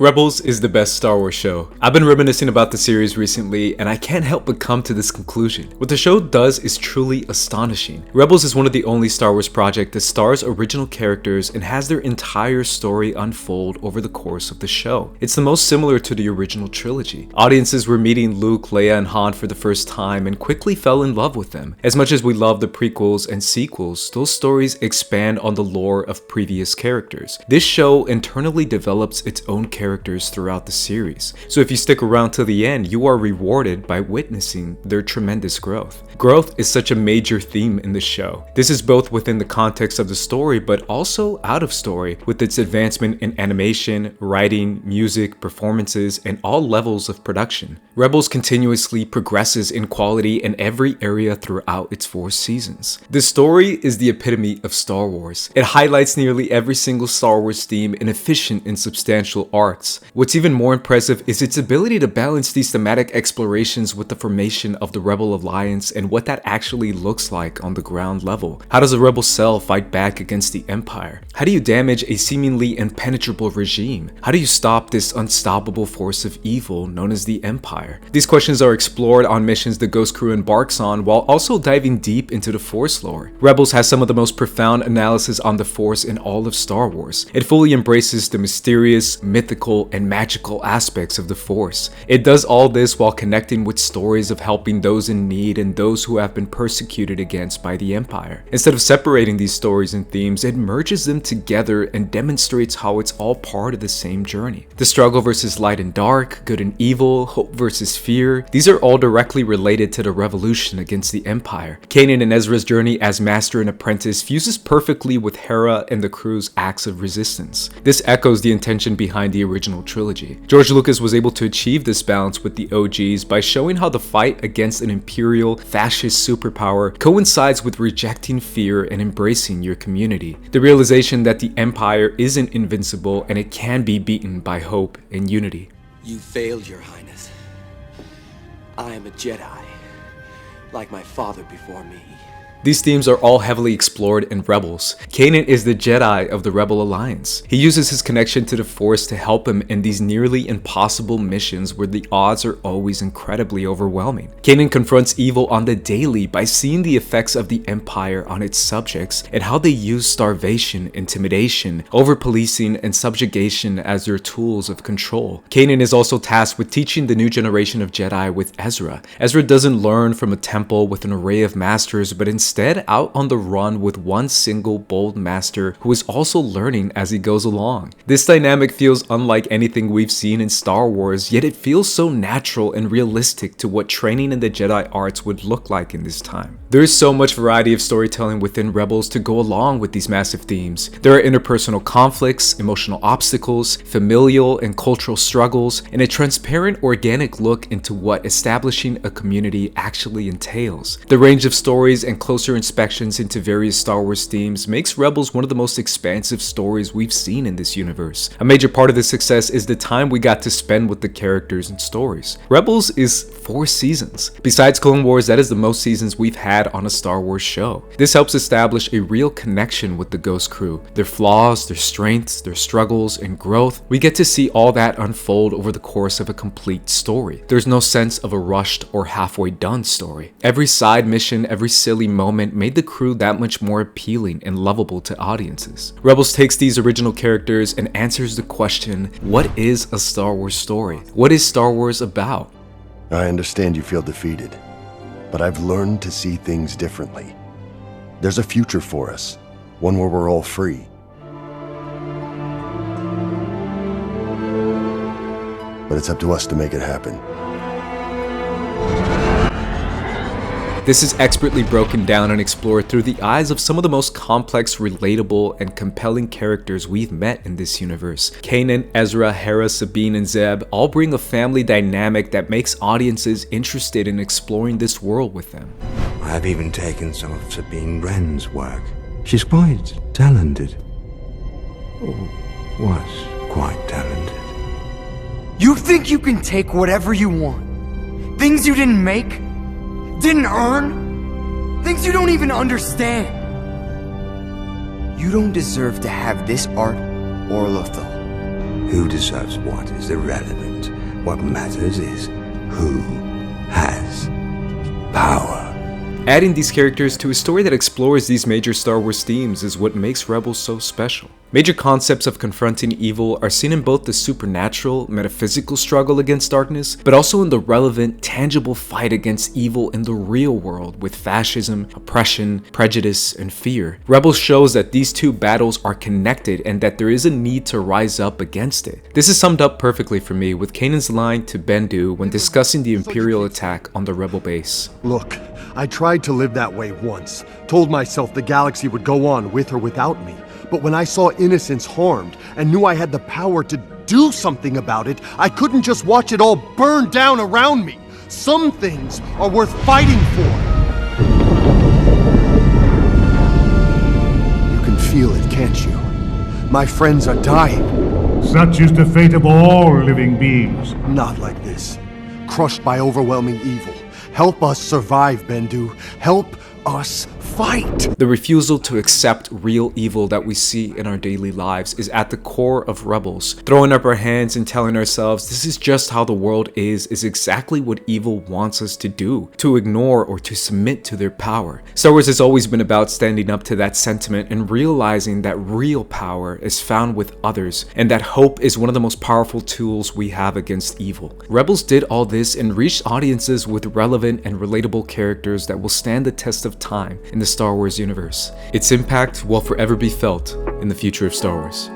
Rebels is the best Star Wars show. I've been reminiscing about the series recently, and I can't help but come to this conclusion. What the show does is truly astonishing. Rebels is one of the only Star Wars projects that stars original characters and has their entire story unfold over the course of the show. It's the most similar to the original trilogy. Audiences were meeting Luke, Leia, and Han for the first time and quickly fell in love with them. As much as we love the prequels and sequels, those stories expand on the lore of previous characters. This show internally develops its own characters throughout the series. So if you stick around till the end, you are rewarded by witnessing their tremendous growth. Growth is such a major theme in the show. This is both within the context of the story, but also out of story, with its advancement in animation, writing, music, performances, and all levels of production. Rebels continuously progresses in quality in every area throughout its 4 seasons. The story is the epitome of Star Wars. It highlights nearly every single Star Wars theme in efficient and substantial arcs. What's even more impressive is its ability to balance these thematic explorations with the formation of the Rebel Alliance and what that actually looks like on the ground level. How does a rebel cell fight back against the Empire? How do you damage a seemingly impenetrable regime? How do you stop this unstoppable force of evil known as the Empire? These questions are explored on missions the Ghost Crew embarks on, while also diving deep into the Force lore. Rebels has some of the most profound analysis on the Force in all of Star Wars. It fully embraces the mysterious, mythical, and magical aspects of the Force. It does all this while connecting with stories of helping those in need and those who have been persecuted against by the Empire. Instead of separating these stories and themes, it merges them together and demonstrates how it's all part of the same journey. The struggle versus light and dark, good and evil, hope versus fear, these are all directly related to the revolution against the Empire. Kanan and Ezra's journey as master and apprentice fuses perfectly with Hera and the crew's acts of resistance. This echoes the intention behind the original trilogy. George Lucas was able to achieve this balance with the OGs by showing how the fight against an imperial, fascist superpower coincides with rejecting fear and embracing your community. The realization that the Empire isn't invincible and it can be beaten by hope and unity. You failed, Your Highness. I am a Jedi, like my father before me. These themes are all heavily explored in Rebels. Kanan is the Jedi of the Rebel Alliance. He uses his connection to the Force to help him in these nearly impossible missions where the odds are always incredibly overwhelming. Kanan confronts evil on the daily by seeing the effects of the Empire on its subjects and how they use starvation, intimidation, over-policing, and subjugation as their tools of control. Kanan is also tasked with teaching the new generation of Jedi with Ezra. Ezra doesn't learn from a temple with an array of masters, but instead out on the run with one single bold master who is also learning as he goes along. This dynamic feels unlike anything we've seen in Star Wars, yet it feels so natural and realistic to what training in the Jedi arts would look like in this time. There is so much variety of storytelling within Rebels to go along with these massive themes. There are interpersonal conflicts, emotional obstacles, familial and cultural struggles, and a transparent, organic look into what establishing a community actually entails. The range of stories and closer inspections into various Star Wars themes makes Rebels one of the most expansive stories we've seen in this universe. A major part of this success is the time we got to spend with the characters and stories. Rebels is 4 seasons. Besides Clone Wars, that is the most seasons we've had on a Star Wars show. This helps establish a real connection with the Ghost Crew. Their flaws, their strengths, their struggles, and growth. We get to see all that unfold over the course of a complete story. There's no sense of a rushed or halfway done story. Every side mission, every silly moment made the crew that much more appealing and lovable to audiences. Rebels takes these original characters and answers the question, what is a Star Wars story? What is Star Wars about? I understand you feel defeated, but I've learned to see things differently. There's a future for us, one where we're all free. But it's up to us to make it happen. This is expertly broken down and explored through the eyes of some of the most complex, relatable, and compelling characters we've met in this universe. Kanan, Ezra, Hera, Sabine, and Zeb all bring a family dynamic that makes audiences interested in exploring this world with them. I've even taken some of Sabine Wren's work. She's quite talented. Or was quite talented. You think you can take whatever you want? Things you didn't make? Didn't earn? Things you don't even understand. You don't deserve to have this art or Lothal. Who deserves what is irrelevant. What matters is who has power. Adding these characters to a story that explores these major Star Wars themes is what makes Rebels so special. Major concepts of confronting evil are seen in both the supernatural, metaphysical struggle against darkness, but also in the relevant, tangible fight against evil in the real world with fascism, oppression, prejudice, and fear. Rebels shows that these two battles are connected and that there is a need to rise up against it. This is summed up perfectly for me with Kanan's line to Bendu when discussing the Imperial attack on the Rebel base. Look, I tried to live that way once, told myself the galaxy would go on with or without me. But when I saw innocents harmed and knew I had the power to do something about it, I couldn't just watch it all burn down around me. Some things are worth fighting for. You can feel it, can't you? My friends are dying. Such is the fate of all living beings. Not like this. Crushed by overwhelming evil. Help us survive, Bendu. Help us fight. The refusal to accept real evil that we see in our daily lives is at the core of Rebels. Throwing up our hands and telling ourselves this is just how the world is exactly what evil wants us to do, to ignore or to submit to their power. Star Wars has always been about standing up to that sentiment and realizing that real power is found with others and that hope is one of the most powerful tools we have against evil. Rebels did all this and reached audiences with relevant and relatable characters that will stand the test of time in the Star Wars universe. Its impact will forever be felt in the future of Star Wars.